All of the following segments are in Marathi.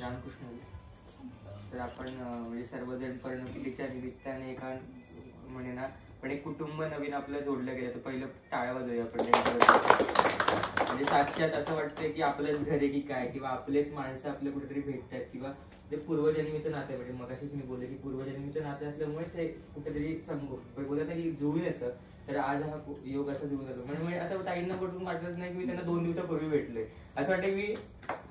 रामकृष्ण. तर आपण म्हणजे सर्वजण परिणतीच्या निमित्ताने एका म्हणे ना, पण एक कुटुंब नवीन आपलं जोडलं गेलं. तर पहिलं टाळ्या वाजवूया आपण त्यांच्यावर. म्हणजे साक्षात असं वाटतंय की आपलंच घर आहे की काय, किंवा आपलेच माणसं आपल्या कुठेतरी भेटतात, किंवा ते पूर्वजन्मीचं नातं आहे. म्हणजे मगाशीच मी बोलले की पूर्वजन्मीचं नातं असल्यामुळेच हे कुठेतरी बोलत नाही की जुळून येतं. तर आज हा योग असा जुळून येतो. म्हणजे असं ताईंना पडून वाटत नाही की मी त्यांना 2 दिवसापूर्वी भेटलोय. असं वाटतं मी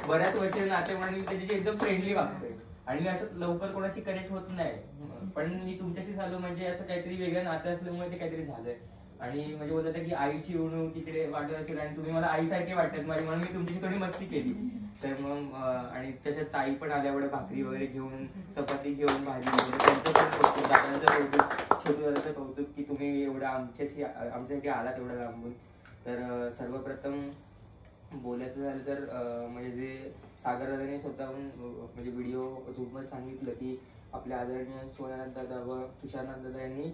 बऱ्याच वर्ष नाते म्हणून मी त्याच्याशी एकदम फ्रेंडली वागतोय, आणि मी असं लवकर कोणाशी कनेक्ट होत नाही. पण मी तुमच्याशी झालो म्हणजे असं काहीतरी वेगळं नातं असल्यामुळे ते काहीतरी झालंय. आणि म्हणजे बोलत की आईची उणीव तिकडे वाटत असेल, आणि तुम्ही मला आईसारखे वाटतात माझी, म्हणून मी तुमच्याशी थोडी मस्ती केली. तर मग आणि त्याच्यात ताई पण आल्या, एवढं भाकरी वगैरे घेऊन, चपाती घेऊन, भाजी वगैरे, त्यांचं पण कौतुक, दादांचं कौतुक, छोटू दादाचं कौतुक की तुम्ही एवढं आमच्यासाठी आलात एवढं लांबून. तर सर्वप्रथम बोलायचं झालं तर म्हणजे जे सागर दादाने स्वतःहून म्हणजे व्हिडिओ झूमवर सांगितलं की आपल्या आदरणीय सोनानाथ दादा व तुषारनाथ दादा यांनी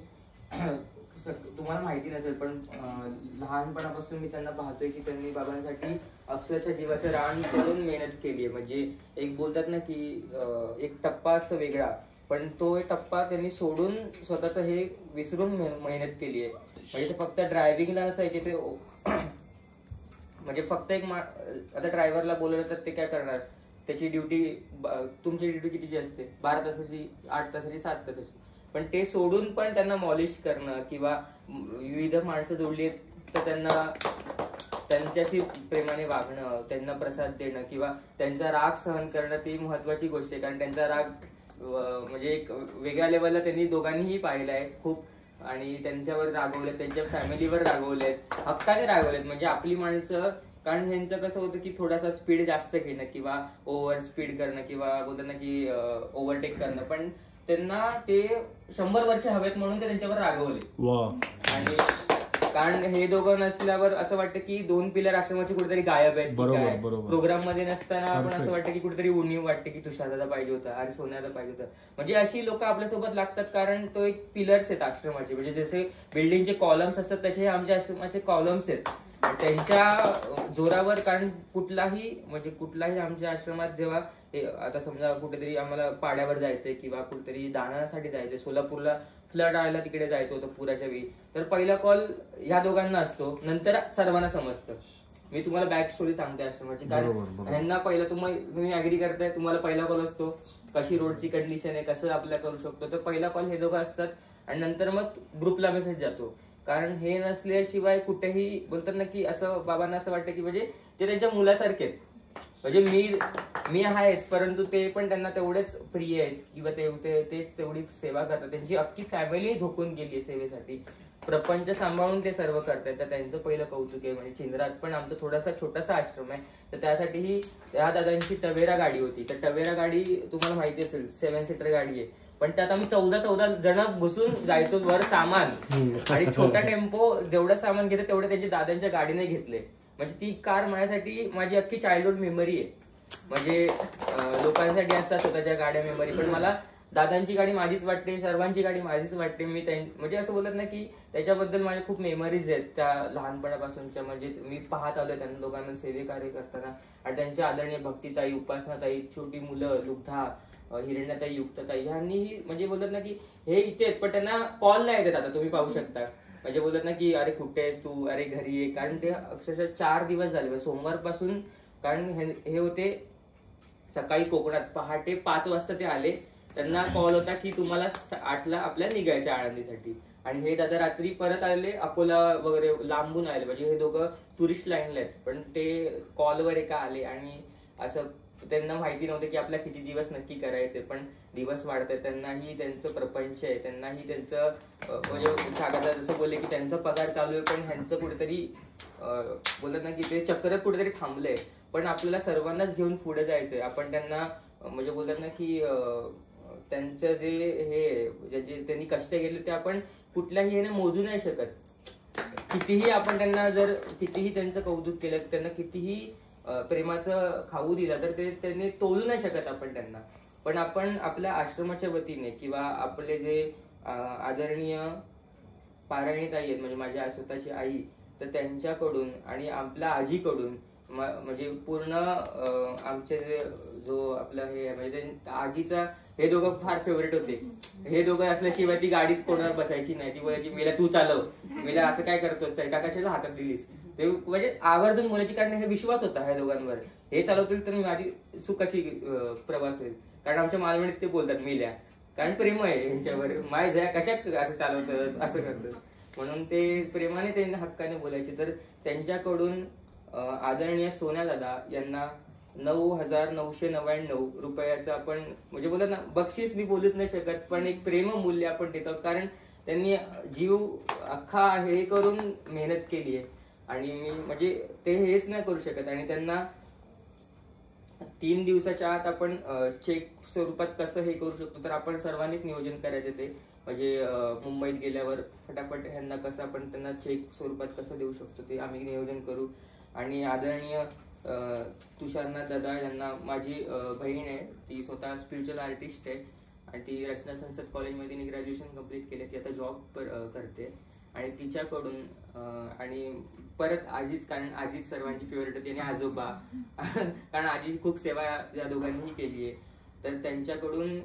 तुम्हाला माहिती नसेल पण लहानपणापासून मी त्यांना पाहतोय की त्यांनी बाबांसाठी अक्षरशः जीवाचं रान करून मेहनत केली आहे. म्हणजे एक बोलतात ना की एक टप्पा असतो वेगळा, पण तो टप्पा त्यांनी सोडून स्वतःच हे विसरून मेहनत केली आहे. म्हणजे ते फक्त ड्रायव्हिंगला नसायचे ते, म्हणजे फक्त एक आता ड्रायव्हरला बोलवलं तर ते काय करणार, त्याची ड्युटी, तुमची ड्युटी कितीची असते, 12 तासाची, 8 तासाची, 7 तासाची, पण ते सोडून पण त्यांना मॉलिश करणं किंवा विविध माणसं जोडली तर त्यांना त्यांच्याशी प्रेमाने वागणं, त्यांना प्रसाद देणं किंवा त्यांचा राग सहन करणं, ती महत्वाची गोष्ट आहे. कारण त्यांचा राग म्हणजे एक वेगळ्या लेवलला त्यांनी दोघांनीही पाहिलाय खूप, आणि त्यांच्यावर रागवलेत, त्यांच्या फॅमिलीवर रागवलेत, हक्काने रागवलेत. म्हणजे आपली माणसं, कारण ह्यांचं कसं होतं की थोडासा स्पीड जास्त घेणं किंवा ओव्हर स्पीड करणं किंवा बोलतात ना की ओव्हरटेक करणं, पण त्यांना ते 100 वर्ष हवेत म्हणून ते त्यांच्यावर रागवले. आणि कारण हे दोघं नसल्यावर असं वाटतं की 2 पिलर आश्रमाचे कुठेतरी गायब आहेत. प्रोग्राम मध्ये नसताना आपण असं वाटतं की कुठेतरी उणीव वाटते की तुषारदादा पाहिजे होता, अरे सोन्यादा पाहिजे होता. म्हणजे अशी लोक आपल्यासोबत लागतात, कारण तो एक पिलर्स आहेत आश्रमाचे. म्हणजे जसे बिल्डिंगचे कॉलम्स असतात तसे आमच्या आश्रमाचे कॉलम्स आहेत. त्यांच्या जोरावर, कारण कुठलाही आमच्या आश्रमात जेव्हा आता समजा कुठेतरी आम्हाला पाड्यावर जायचंय किंवा कुठेतरी दानासाठी जायचंय, सोलापूरला फ्लड आला तिकडे जायचं होतं पुराच्या वेळी, तर पहिला कॉल ह्या दोघांना असतो, नंतर सर्वांना समजतं. मी तुम्हाला बॅक स्टोरी सांगते आश्रमाची, कारण ह्यांना पहिला तुम्ही अग्री करताय, तुम्हाला पहिला कॉल असतो कशी रोडची कंडिशन आहे, कसं आपल्याला करू शकतो, तर पहिला कॉल हे दोघं असतात. आणि नंतर मग ग्रुपला मेसेज जातो. कारण हे नसल्याशिवाय कुठेही बोलतात ना की असं बाबांना असं वाटतं की म्हणजे ते त्यांच्या मुलासारखे आहेत. म्हणजे मी आहेच, परंतु ते पण त्यांना तेवढेच प्रिय आहेत किंवा तेच तेवढी सेवा करतात. त्यांची अख्खी फॅमिली झोकून गेली आहे सेवेसाठी, प्रपंच सांभाळून ते सर्व करतात. तर त्यांचं पहिलं कौतुक आहे. म्हणजे चिंद्रात पण आमचा छोटासा आश्रम आहे, तर त्यासाठीही त्या दादांची टवेरा गाडी होती. तर टवेरा गाडी तुम्हाला माहिती असेल 7 सीटर गाडी आहे, पण त्यात आम्ही 14 जण बसून जायचो वर सामान, आणि छोटा टेम्पो जेवढं सामान घेतं तेवढं त्यांच्या दादांच्या गाडीने घेतले. म्हणजे ती कार माझ्यासाठी माझी अख्खी चाइल्डहुड मेमरी आहे. म्हणजे लोकांसाठी असतात स्वतःच्या गाड्या मेमरी, पण मला दादांची गाडी माझीच वाटते, सर्वांची गाडी माझीच वाटते. मी म्हणजे असं बोलत ना की त्याच्याबद्दल माझ्या खूप मेमरीज आहेत त्या लहानपणापासूनच्या. म्हणजे मी पाहत आलोय त्यांना दोघांना सेवे कार्य करताना, आणि त्यांच्या आदरणीय भक्तीताई, उपासनाताई, छोटी मुलं लुब्धा, हिरण्याताई, युक्तताई ह्यांनी म्हणजे बोलत ना की हे इथे आहेत, पण त्यांना कॉल नाही देत. आता तुम्ही पाहू शकता, म्हणजे बोलत ना की अरे कुठे आहेस तू, अरे घरी आहे. कारण ते अक्षरशः 4 दिवस झाले सोमवारपासून, कारण हे होते सकाळी कोकणात, पहाटे 5 वाजता ते आले. त्यांना कॉल होता की तुम्हाला 8ला आपल्याला निघायचं आळंदीसाठी, आणि हे दादा रात्री परत आले, अकोला वगैरे लांबून आले. म्हणजे हे दोघं टुरिस्ट लाईनला आहेत, पण ते कॉलवर एका आले. आणि असं त्यांना माहिती नव्हतं की आपल्याला किती दिवस नक्की करायचे, पण दिवस वाढतात. त्यांनाही त्यांचं प्रपंच आहे, त्यांनाही त्यांचं म्हणजे सागरला जसं बोलले की त्यांचा पगार चालू आहे, पण ह्यांचं कुठेतरी बोलत ना की ते चक्र कुठेतरी थांबलंय. पण आपल्याला सर्वांनाच घेऊन पुढे जायचंय. आपण त्यांना म्हणजे बोलत ना की त्यांचं जे हे त्यांनी कष्ट केले ते आपण कुठल्याही ह्याने मोजू नाही शकत. कितीही आपण त्यांना कितीही त्यांचं कौतुक केलं, त्यांना कितीही प्रेमाचं खाऊ दिला, तर ते त्यांनी तोलू नाही शकत आपण त्यांना. पण आपण आपल्या आश्रमाच्या वतीने किंवा आपले जे आदरणीय पारायणीताई आहेत, म्हणजे माझ्या स्वतःची आई, तर त्यांच्याकडून आणि आपल्या आजीकडून म्हणजे पूर्ण आमचे जो आपलं हे म्हणजे आजीचा हे दोघं फार फेवरेट होते. हे दोघं असल्याशिवाय ती गाडीच कोणाला बसायची नाही. ती बोलायची मेला तू चालव, मेला असं काय करतोस का कशाला हातात दिलीस, ते म्हणजे आवर्जून बोलायची. कारण हे विश्वास होता ह्या दोघांवर, हे चालवतील तर माझी सुखाची प्रवास होईल. कारण आमच्या मालवणीत ते बोलतात मेल्या, कारण प्रेम आहे यांच्यावर, माय झ्या कशा असं चालवतस असं करतस, म्हणून ते प्रेमाने त्यांना हक्काने बोलायचे. तर त्यांच्याकडून आदरणीय सोन्या दादा यांना 9,999 रुपयाचं आपण म्हणजे बोलत ना बक्षीस मी बोलूच नाही शकत, पण एक प्रेम मूल्य आपण देत आहोत. कारण त्यांनी जीव अख्खा हे करून मेहनत केली आहे आणि मी म्हणजे ते हेच नाही करू शकत. आणि त्यांना 3 दिवसाच्या आत आपण चेक स्वरूपात कसं हे करू शकतो, तर आपण सर्वांनीच नियोजन करायचं ते. म्हणजे मुंबईत गेल्यावर फटाफट ह्यांना कसं आपण त्यांना चेक स्वरूपात कसं देऊ शकतो ते आम्ही नियोजन करू. आणि आदरणीय तुषारनाथ दादा यांना माझी बहीण आहे, ती स्वतः स्पिरिच्युअल आर्टिस्ट आहे आणि ती रचना संसद कॉलेजमध्ये तिने ग्रॅज्युएशन कम्प्लीट केले. ती आता जॉब करते आणि तिच्याकडून आणि परत आजीच, कारण आजीच सर्वांची फेवरेट होती आणि आजोबा कारण आजी खूप सेवा या दोघांनीही केली आहे. तर त्यांच्याकडून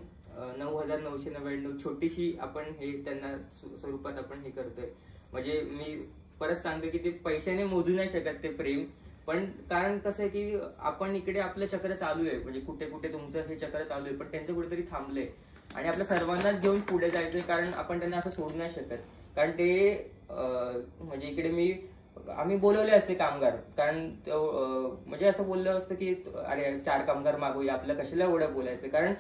9,999 छोटीशी आपण हे त्यांना स्वरूपात आपण हे करतोय. म्हणजे मी परत सांगतो की ते पैशाने मोजू नाही शकत ते प्रेम, पण कारण कसं आहे की आपण इकडे आपलं चक्र चालू आहे, म्हणजे कुठे कुठे तुमचं हे चक्र चालू आहे, पण त्यांचं कुठेतरी थांबलंय आणि आपल्या सर्वांनाच घेऊन पुढे जायचंय. कारण आपण त्यांना असं सोडू नाही शकत. कारण ते म्हणजे इकडे आम्ही बोलवले असते कामगार, कारण म्हणजे असं बोललं असतं की अरे 4 कामगार मागूया, आपलं कशाला एवढं बोलायचं, कारण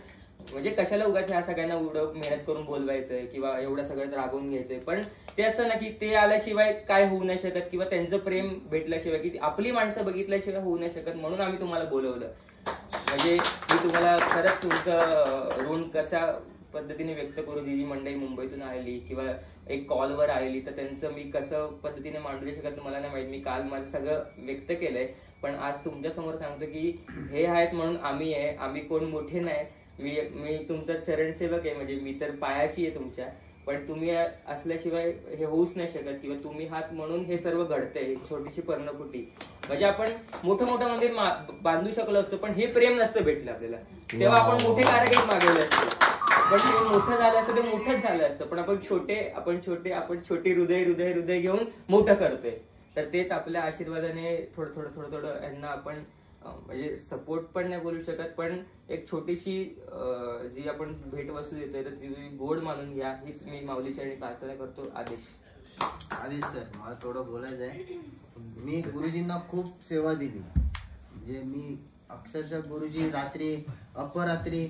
म्हणजे कशाला उगाच ह्या सगळ्यांना एवढं मेहनत करून बोलवायचंय किंवा एवढं सगळं रागवून घ्यायचंय. पण ते असं ना की ते आल्याशिवाय काय होऊ नाही शकत किंवा त्यांचं प्रेम भेटल्याशिवाय, की आपली माणसं बघितल्याशिवाय होऊ नाही शकत, म्हणून आम्ही तुम्हाला बोलवलं. म्हणजे मी तुम्हाला खरंच तुमचं ऋण कशा पद्धतीने व्यक्त करू, जी मंडळी मुंबईतून आलेली किंवा एक कॉलवर आलेली, तर त्यांचं मी कसं पद्धतीने मांडू नाही शकत मला नाही माहित. मी काल माझं सगळं व्यक्त केलंय, पण आज तुमच्या समोर सांगतो की हे आहेत म्हणून आम्ही आहे, आम्ही कोण मोठे नाही. मी तुमचा चरणसेवक आहे, म्हणजे मी तर पायाशी आहे तुमच्या, पण तुम्ही असल्याशिवाय हे होऊच नाही शकत किंवा तुम्ही हात म्हणून हे सर्व घडतंय. छोटीशी पर्णकुटी म्हणजे आपण मोठं मंदिर बांधू शकलो असतो, पण हे प्रेम नसतं भेटलं आपल्याला, तेव्हा आपण मोठे कारागीर मागवले असते, पण ते मोठं झालं असतं, ते मोठंच झालं असतं. पण आपण छोटे हृदय घेऊन मोठं करतोय. तर तेच आपल्या आशीर्वादाने थोडं यांना आपण म्हणजे सपोर्ट पण नाही बोलू शकत, पण एक छोटीशी जी आपण भेटवस्तू देतोय तर ती गोड मानून घ्या, हीच मी माऊलीच्या आणि प्रार्थना करतो. आदेश सर, मला थोडं बोलायचं आहे. मी गुरुजींना खूप सेवा दिली, म्हणजे मी अक्षरशः गुरुजी रात्री अपरात्री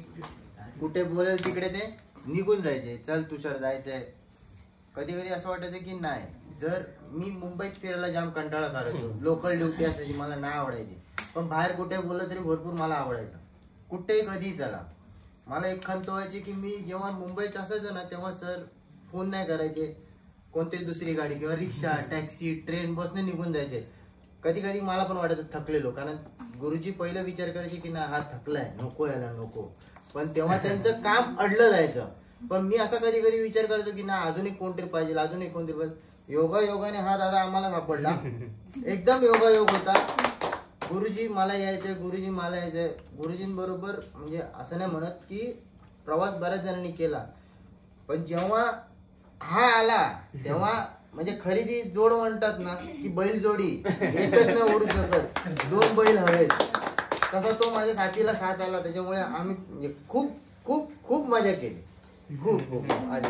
कुठे बोलेल तिकडे ते निघून जायचे, चल तुषार जायचंय. कधी कधी असं वाटायचं की नाही, जर मी मुंबईत फिरायला जाम कंटाळा करायचो, लोकल ड्युटी असायची मला नाही आवडायची, पण बाहेर कुठे बोललं तरी भरपूर मला आवडायचं. कुठेही कधी चला, मला एक खंत व्हायची की मी जेव्हा मुंबईत असायचो ना तेव्हा सर फोन नाही करायचे, कोणतरी दुसरी गाडी किंवा रिक्षा, टॅक्सी, ट्रेन, बसने निघून जायचे. कधी कधी मला पण वाटायचं थकलेलो, कारण गुरुजी पहिला विचार करायचे की ना हा थकलाय, नको याला नको, पण तेव्हा त्यांचं काम अडलं जायचं. पण मी असा कधी कधी विचार करायचो की ना अजून एक कोणतरी पाहिजे. योगाने हा दादा आम्हाला सापडला, एकदम योगायोग होता. गुरुजी मला यायचंय, गुरुजींबरोबर म्हणजे असं नाही म्हणत की प्रवास बऱ्याच जणांनी केला, पण जेव्हा हा आला तेव्हा म्हणजे खरेदी जोड म्हणतात ना की बैल जोडी एकच नाही ओढू शकत, 2 बैल हवेत, तसा तो माझ्या साथीला साथ आला. त्याच्यामुळे आम्ही म्हणजे खूप खूप खूप मजा केली, खूप आधी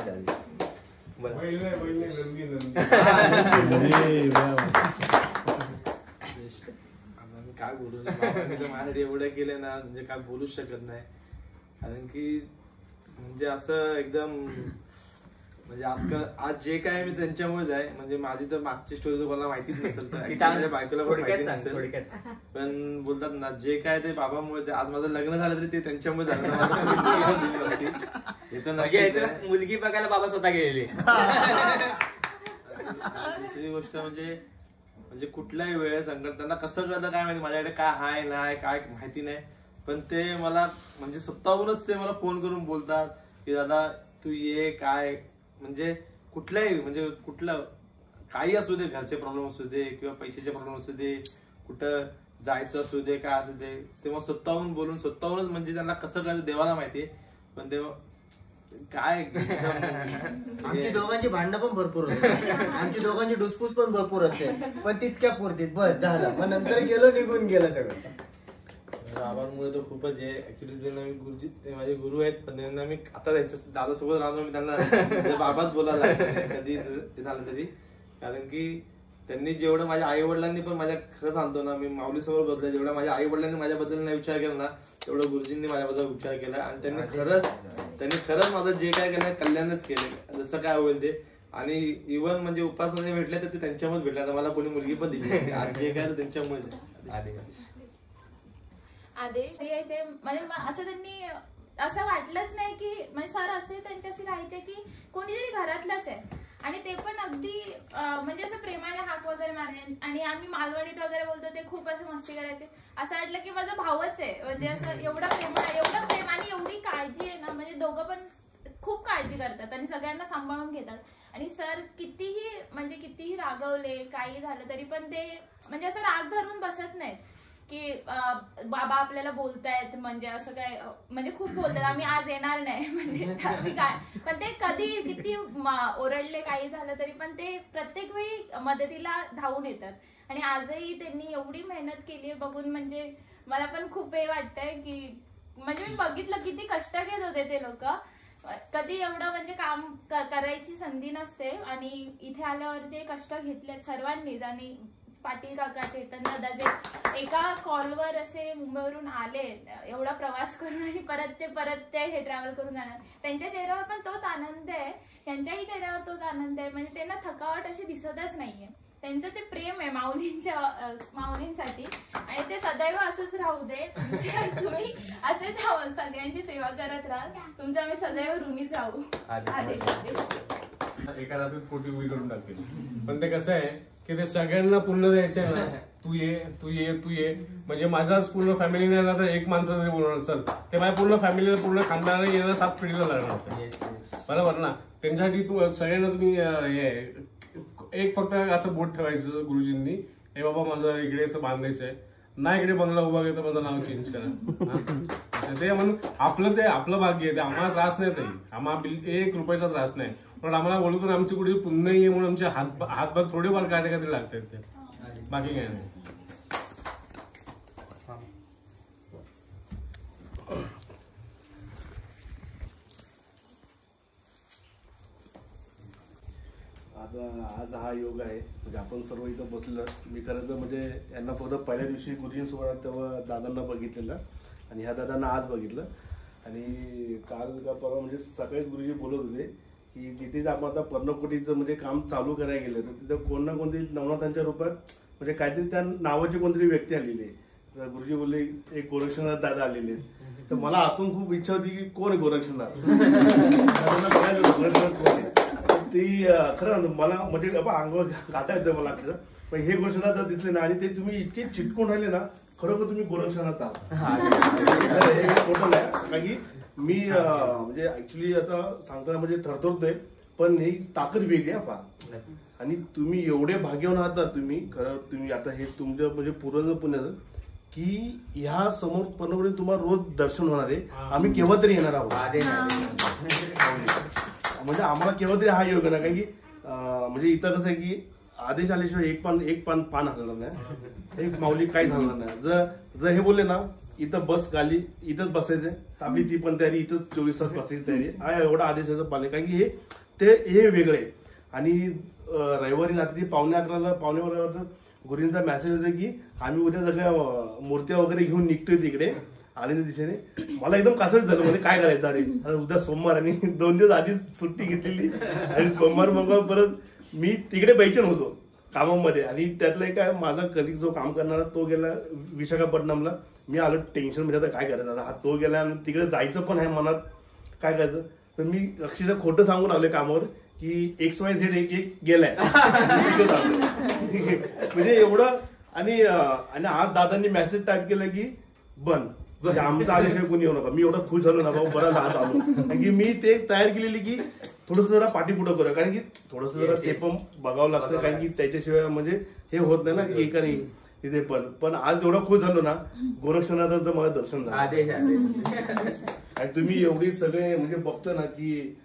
काय बोलू माझ्यासाठी एवढं केलं ना, म्हणजे काय बोलूच शकत नाही. कारण की म्हणजे असं एकदम म्हणजे आजकाल आज जे काय मी त्यांच्यामुळेच आहे. म्हणजे माझी तर मागची स्टोरी तुम्हाला माहितीच नसेल, तर माझ्या बायकोला पण माहिती नसेल, पण बोलतात ना जे काय ते बाबामुळेच. आज माझं लग्न झालं तरी ते त्यांच्यामुळे झालं. मुलगी बघायला बाबा स्वतः गेलेले. दुसरी गोष्ट म्हणजे कुठल्याही वेळेस संकट त्यांना कसं कळतं काय माहिती, माझ्याकडे काय हाय नाही काय माहिती नाही, पण ते मला म्हणजे स्वतःहूनच ते मला फोन करून बोलतात की दादा तू ये, काय म्हणजे कुठल्याही म्हणजे कुठलं काही असू दे, घरचे प्रॉब्लेम असू दे किंवा पैशाचे प्रॉब्लेम असू दे, कुठं जायचं असू दे काय असू दे तेव्हा स्वतःहून बोलून स्वतःहूनच म्हणजे त्यांना कसं करायचं देवाला माहिती, पण तेव्हा काय आमची दोघांची भांडणं पण भरपूर असते, आमची दोघांची डुसपूस पण भरपूर असते, पण तितक्या पुरतीत बस झालं, मग नंतर गेलो निघून गेलं सगळं. बाबांमुळे तर खूपच आहे ऍक्च्युली. त्यांना मी गुरुजी ते माझे गुरु आहेत, पण त्यांना मी आता त्यांच्या दादासोबत राहतो, मी त्यांना बाबाच बोलायला कधी झालं तरी, कारण की त्यांनी जेवढं माझ्या आई वडिलांनी पण माझ्या खरं सांगतो ना, मी माऊली समोर बदललं, जेवढं माझ्या आई वडिलांनी माझ्याबद्दल नाही विचार केला ना तेवढं गुरुजींनी माझ्याबद्दल विचार केला, आणि त्यांनी खरंच माझं जे काय केलं कल्याणच केलं, जसं काय होईल ते. आणि इव्हन म्हणजे उपासना भेटले तर ते त्यांच्यामुळे भेटले, तर मला कोणी मुलगी पण दिली आज जे काय त्यांच्यामुळे. आदेश यायचे म्हणजे असं त्यांनी असं वाटलंच नाही की म्हणजे सर असे त्यांच्याशी राहायचे की कोणीतरी घरातलंच आहे, आणि ते पण अगदी म्हणजे असं प्रेमाने हाक वगैरे मारे, आणि आम्ही मालवणीत वगैरे बोलतो ते खूप असं मस्ती करायचे, असं वाटलं की माझा भावच आहे, म्हणजे असं एवढं प्रेम आणि एवढी काळजी आहे ना, म्हणजे दोघं पण खूप काळजी करतात आणि सगळ्यांना सांभाळून घेतात. आणि सर कितीही रागवले काही झालं तरी पण ते म्हणजे असं राग धरून बसत नाहीत की बाबा आपल्याला बोलतायत म्हणजे असं काय, म्हणजे खूप बोलतात आम्ही आज येणार नाही म्हणजे काय, पण ते कधी किती ओरडले काही झालं तरी पण ते प्रत्येक वेळी मदतीला धावून येतात. आणि आजही त्यांनी एवढी मेहनत केली बघून म्हणजे मला पण खूप वेळ वाटतंय की म्हणजे मी बघितलं किती कष्ट घेत होते ते लोक, कधी एवढं म्हणजे काम करायची संधी नसते, आणि इथे आल्यावर जे कष्ट घेतले सर्वांनीच, आणि पाटील काका चेतन दादा जे एका कॉलवर असे मुंबईवरून आले एवढा प्रवास करून, आणि परत ते हे ट्रॅव्हल करून जाणार, त्यांच्या चेहऱ्यावर पण तोच आनंद आहे, यांच्याही चेहऱ्यावर तोच आनंद आहे, म्हणजे त्यांना थकावट अशी दिसतच नाहीये, त्यांचं ते प्रेम आहे माऊलींसाठी, आणि ते सदैव असंच राहू दे, तुम्ही असेच राहा, सगळ्यांची सेवा करत राहा, तुमच्या आम्ही सदैव ऋणीच राहू. एका रात्रीत कोटी उभी करून टाकतील, पण ते कसं आहे की ते सगळ्यांना पूर्ण द्यायचं आहे ना, तू ये म्हणजे माझाच पूर्ण फॅमिली नाही ना तर एक माणसाचं जे बोलणार सर ते माझ्या पूर्ण फॅमिलीला पूर्ण खानदाराला येणं 7 पिढीला लागणार, बरोबर ना. त्यांच्यासाठी तू सगळ्यांना तुम्ही एक फक्त असं बोट ठेवायचं गुरुजींनी, हे बाबा माझं इकडे असं बांधायचं आहे ना, इकडे बंगला उभा केलं माझं नाव चेंज करा, ते म्हणून आपलं भाग्य आहे, ते आम्हाला त्रास नाही, ताई आम्हाला 1 रुपयाचा त्रास नाही, पण आम्हाला बोलतो आमची कुठे पुण्य आहे म्हणून आमचे हातभाग थोडेफार काढे लागतात ते, बाकी काय नाही. आज हा योग आहे म्हणजे आपण सर्व इथं बसलं. मी खरं तर म्हणजे यांना फक्त पहिल्या दिवशी गुरुजींसोबत तेव्हा दादांना बघितलेलं आणि ह्या दादांना आज बघितलं, आणि काल का परवा म्हणजे सकाळीच गुरुजी बोलत होते की जिथे आपण आता पर्णकोटीचं म्हणजे काम चालू करायला गेलं तर तिथं कोण ना कोणतरी नवनाथांच्या रूपात म्हणजे काहीतरी त्या नावाची कोणतरी व्यक्ती आलेली आहे. तर गुरुजी बोलले एक गोरक्षनाथ दादा आलेले, तर मला आतून खूप इच्छा होती की कोण गोरक्षनाथ ती खरं मला म्हणजे अंगावर गाठा येतं मला अक्षर, पण हे गोरक्षनाथ दिसले ना, आणि ते तुम्ही इतके चिटकून राहिले ना, खरोखर तुम्ही गोरक्षनाथ आहात. फोटो नाही कारण की मी म्हणजे ऍक्च्युली आता सांगताना म्हणजे थरथरतोय, पण ही ताकद वेगळी आहे फार, आणि तुम्ही एवढे भाग्यवान आहात ना तुम्ही, खरं तुम्ही आता हे तुमचं म्हणजे पूर्ण पुण्याचं की ह्या समोर पर्णकोटी तुम्हाला रोज दर्शन होणार आहे, आम्ही केव्हा तरी येणार आहोत, म्हणजे आम्हाला केव्हा तरी हा योग ना, कारण की म्हणजे इथं कसं आहे की आदेश आल्याशिवाय एक पान हलणार नाही, एक माऊली काही हलणार नाही. जर हे बोलले ना इथं बस गाली इथंच बसायचंय, आपली ती पण तयारी इथंच 24 तास बसायची तयारी आहे, एवढा आदेशाचं पालन, कारण की हे वेगळे आहे. आणि रविवारी रात्री 11:15 गुरुजींचा मेसेज होता की आम्ही उद्या सगळ्या मूर्त्या वगैरे घेऊन निघतोय तिकडे आलेल्या दिशेने. मला एकदम कासच झालं, म्हणजे काय करायचं, अरे उद्या सोमवार आणि 2 दिवस आधीच सुट्टी घेतलेली, आणि सोमवार मग परत मी तिकडे बेचैन होतो कामामध्ये, आणि त्यातलं एक काय माझा कलिग जो काम करणारा तो गेला विशाखापट्टणमला, मी आलो टेन्शन म्हणजे आता काय करायचं, आता तो गेला आणि तिकडे जायचं पण आहे मनात, काय करायचं. तर मी अक्षरशः खोटं सांगून आलोय कामावर की XYZ एक गेलाय म्हणजे एवढं. आणि आज दादांनी मेसेज टाईप केला की बंद, म्हणजे आमचा आल्याशिवाय कोणी येऊ नका. मी एवढं खुश झालो ना भाऊ, बरं आज आलो, कारण की मी ते तयार केलेली की थोडस जरा पाठीपुढं करूया, कारण की थोडस जरा ते पण बघावं लागतं, कारण की त्याच्याशिवाय म्हणजे हे होत नाही ना की एका नाही. तिथे पण आज एवढा खुश झालो ना गोरक्षनाथांचं मला दर्शन झालं. आदेश आणि तुम्ही एवढी सगळे म्हणजे बघतो ना की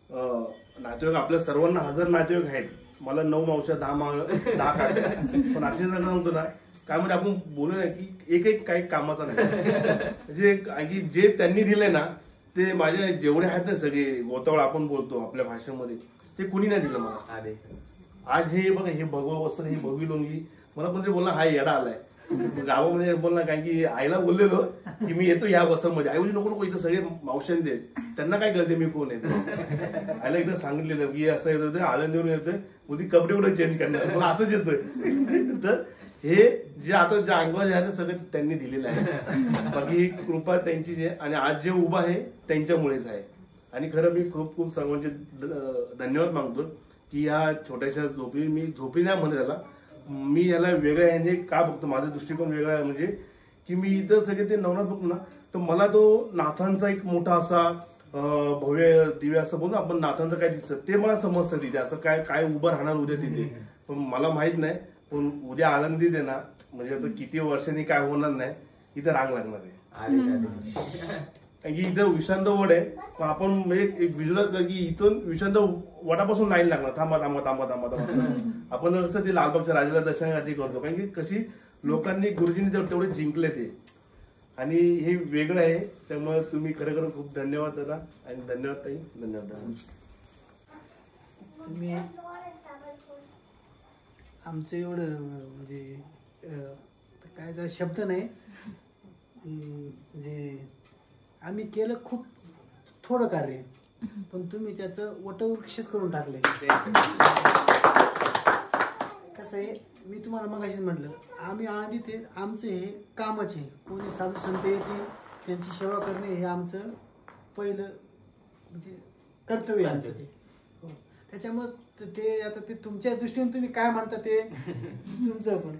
नातेवाईक आपल्या सर्वांना 1000 नातेवाईक आहेत. मला 9 मावश्या 10 काढल्या पण अक्षरशः सांगतो ना काय म्हणजे आपण बोलू ना की एक काही कामाचा नाही म्हणजे जे त्यांनी दिले ना ते माझे जेवढे आहेत ना सगळे गोतावळ आपण बोलतो आपल्या भाषेमध्ये ते कुणी नाही दिलं मला. आज हे बघा हे भगवा वस्त्र ही भगवी लोंगी मला कोणतरी बोलला हा येडा आलाय गावामध्ये बोलला कारण की आईला बोललेलो की मी येतो या बसमध्ये. आई म्हणजे नको इथं सगळे मावशांनी देत त्यांना काय कळते मी कोण येतो. आईला एकदा सांगितलेलं की असं येत होतं आनंदीवरून येतोय बोलती कपडे कुठे चेंज करणार मला असंच येतोय. तर हे जे आता जे अंगवाज आहे ना सगळं त्यांनी दिलेलं आहे. बाकी ही कृपा त्यांची जे आणि आज जे उभा आहे त्यांच्यामुळेच आहे. आणि खरं मी खूप खूप सर्वांचे धन्यवाद मागतो की या छोट्याशा झोपडी मी झोपडी नाही म्हणत त्याला मी याला वेगळ्या ह्याने का बघतो माझा दृष्टिकोन वेगळा आहे. म्हणजे की मी इतर सगळे ते नवनाथ बघतो ना तर मला तो नाथांचा एक मोठा असा भव्य दिव्य असं बोलतो आपण नाथांचं काय दिसतं ते मला समजतं तिथे असं काय उभं राहणार उद्या तिथे. पण मला माहित नाही पण उद्या आनंदी दे ना म्हणजे आता किती वर्षांनी काय होणार नाही इथं रांग लागणार आहे. कारण की इथं विषांत वड आहे पण आपण म्हणजे एक विज्युअलाइज कर की इथून विषांत वडापासून लाईन लागणार थांबा थांबा थांबा थांबा थांबा. आपण कसं ते लालबागच्या राजाला दर्शनासाठी करतो कारण की कशी लोकांनी गुरुजींनी तेवढे जिंकले ते आणि हे वेगळं आहे. त्यामुळे तुम्ही खरं खूप धन्यवाद दादा आणि धन्यवाद ताई धन्यवाद दादा. तुम्ही आमचं एवढं म्हणजे काय तर शब्द नाही म्हणजे आम्ही केलं खूप थोडं कार्य पण तुम्ही त्याचं वटवृक्षच करून टाकले. कसं आहे मी तुम्हाला मगाशीच म्हटलं आम्ही आनंदीत आमचं हे कामच आहे. कोणी साधू संत येतील त्यांची सेवा करणे हे आमचं पहिलं म्हणजे कर्तव्य आमचं ते. त्याच्यामुळं ते आता ते तुमच्या दृष्टीने तुम्ही काय म्हणता ते तुमचं पण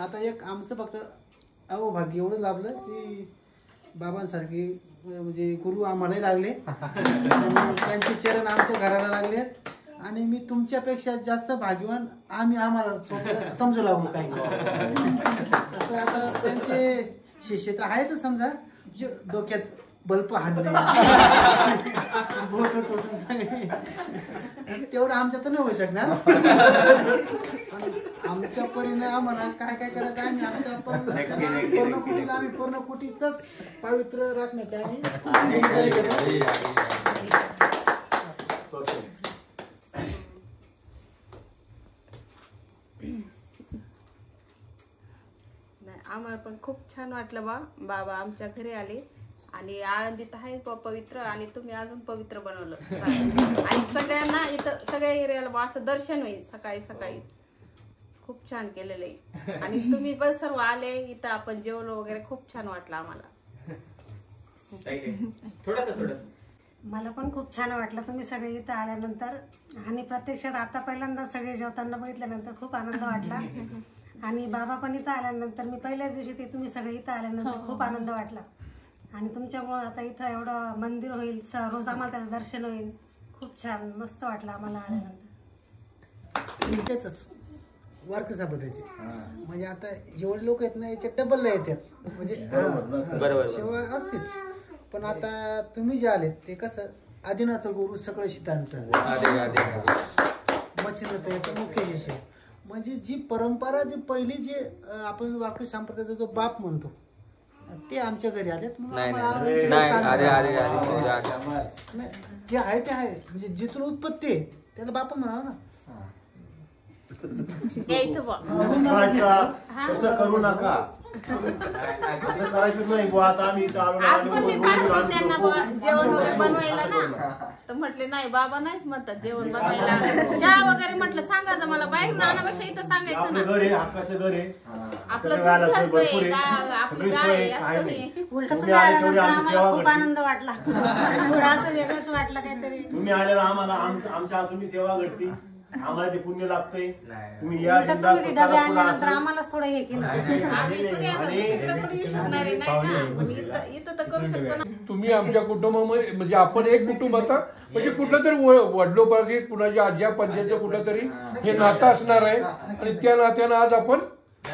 आता एक आमचं फक्त भाग्य एवढं लाभलं की बाबांसारखे म्हणजे गुरु आम्हालाही लागले त्यांचे चरण आमच्या घराला लागलेत आणि मी तुमच्यापेक्षा जास्त भाग्यवान आम्हाला स्वतः समजू लागलो काही. तसं आता त्यांचे शिष्य तर आहेतच समजा डोक्यात बल्ब हाणले बोट टोचून सांगणे तेवढं आमच्या तर नाही होऊ शकणार. आमच्या परीने आम्हाला काय काय करायचं आम्ही आमच्या आम्ही पूर्ण कुटीचाच पवित्र राखण्याचे आम्ही आम्हाला पण खूप छान वाटलं बाबा आमच्या घरी आले आणि आनंदीत आहे पवित्र आणि तुम्ही अजून पवित्र बनवलं आणि सगळ्यांना इथं सगळ्या एरियाला असं दर्शन होईल सकाळी सकाळी खूप छान केलेलं आहे. आणि तुम्ही पण सर्व आले इथं आपण जेवलो वगैरे खूप छान वाटलं आम्हाला. थोडस मला पण खूप छान वाटलं तुम्ही सगळे इथं आल्यानंतर आणि प्रत्यक्षात आता पहिल्यांदा सगळे जेवताना बघितल्यानंतर खूप आनंद वाटला आणि बाबा पण इथं आल्यानंतर मी पहिल्याच दिवशी ते तुम्ही सगळे इथं आल्यानंतर खूप आनंद वाटला आणि तुमच्यामुळे आता इथं एवढं मंदिर होईल रोज आम्हाला त्याचं दर्शन होईल खूप छान मस्त वाटलं आम्हाला आल्यानंतर. तेच वर्क साबदाचे म्हणजे आता एवढे लोक आहेत ना याच्या डबलला येतात म्हणजे सेवा असतेच पण आता तुम्ही जे आलेत ते कसं आदिनाथ गुरु सगळं शितांचं मच्छिंद्र याचा मुख्य विषय म्हणजे जी परंपरा जी पहिली जे आपण वाक्य संप्रदायाचा जो बाप म्हणतो ते आमच्या घरी आलेत जे आहे ते आहे म्हणजे जिथून उत्पत्ती आहे त्याला बाप म्हणावं ना. तसं करू नका असं करायचं नाही आता आम्ही आज पण मी पाठवलं त्यांना जेवण वगैरे बनवायला ना तर म्हटले नाही बाबा नाहीच म्हणतात जेवण बनवायला चहा वगैरे म्हटलं सांगायचं मला बाहेर नानापेक्षा इथं सांगायचं ना घर आहे हक्काचं घर आहे आपलं दूध घरचं आहे आपली गाय आहे असं नाही. उलट तुम्ही आल्यानंतर आम्हाला खूप आनंद वाटला थोडं असं वेगळंच वाटलं काहीतरी. तुम्ही आलेला आम्हाला आमच्या तुम्ही सेवा घडती आम्हाला ते पुण्य लागतंय. तुम्ही या उलट तुम्ही ते डबे आणल्यानंतर आम्हालाच थोडं हे केलं. तुम्ही आमच्या कुटुंबामध्ये म्हणजे आपण एक कुटुंब आता म्हणजे कुठलं तरी वडलोपार्जित कुणाच्या आज्या पंजाच्या कुठं तरी हे नातं असणार आहे आणि त्या नात्यानं आज आपण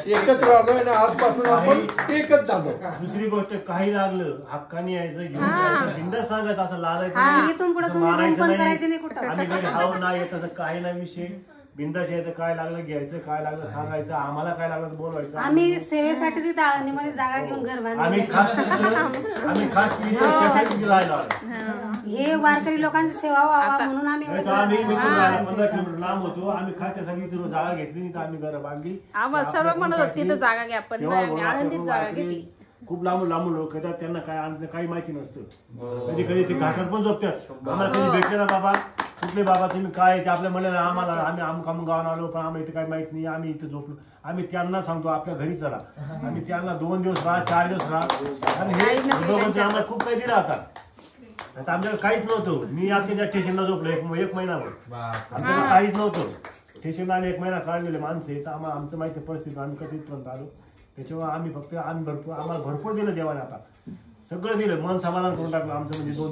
एकत्र आलोय आणि आजपासून आपण एकच झालो. दुसरी गोष्ट काही लागलं हक्काने यायचं घेऊन बिंदास सांगायचं असं लागायचं इथून पुढे तुम्ही मारायचं करायचे नाही कुठं. आम्ही घरी हाव नाही येत असं काही नाही विषय बिंदास यायचं काय लागलं घ्यायचं काय लागलं सांगायचं आम्हाला काय लागलं बोलवायचं. आम्ही सेवेसाठीच इथं आळंदीमध्ये जागा घेऊन घर बांधलं. आम्ही खास राहिलो हे वारकरी लोकांची सेवा व्हावा म्हणून आम्ही 15 किलोमीटर लांब होतो आम्ही खास त्यासाठी जागा घेतली नाही तर आम्ही घर बांधली. आम्हाला सर्व म्हणत होते तिथं जागा घ्या पण आळंदीत जागा घेतली. खूप लांबून लांबून लोक येतात त्यांना काय आणलं काही माहिती नसतं. कधी कधी ते घाटात पण झोपतात. आम्हाला कधी भेटले ना बाबा कुठले बाबा तुम्ही काय ते आपल्या म्हणले आम्हाला आम्ही आमकाम गावाला आलो पण आम्हाला इथे काही माहित नाही आम्ही इथे झोपलो. आम्ही त्यांना सांगतो आपल्या घरी चला आणि त्यांना 2 दिवस राहा 4 दिवस राहा आणि हे आम्हाला खूप काही दिला आता. आता आमच्याकडे काहीच नव्हतं. मी आजच्या स्टेशनला झोपलो एक महिनाभर आमच्याकडे काहीच नव्हतं. स्टेशनला आम्ही 1 महिना काढलेले माणसं तर आम्हाला आमचं माहिती परिस्थिती आम्ही कसं इथपर्यंत आलो. त्याच्यामुळे आम्ही आम्हाला भरपूर दिलं देवाने. आता सगळं दिलं मन समाधान करून टाकलं आमचं म्हणजे 2